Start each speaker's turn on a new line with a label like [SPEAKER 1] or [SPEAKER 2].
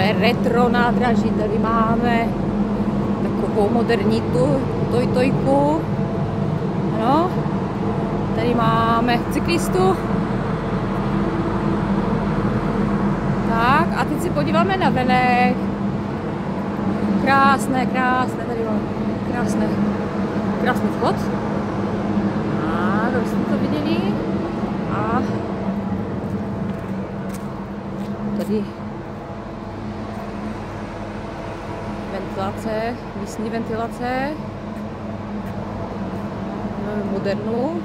[SPEAKER 1] takové retro nádraží. Tady máme takovou moderní tojku. Ano. Tady máme cyklistu. Tak a teď si podíváme na venek. Krásné, tady máme krásný vchod. A už jsme to viděli. A tady ventilace, místní ventilace. Máme modernu.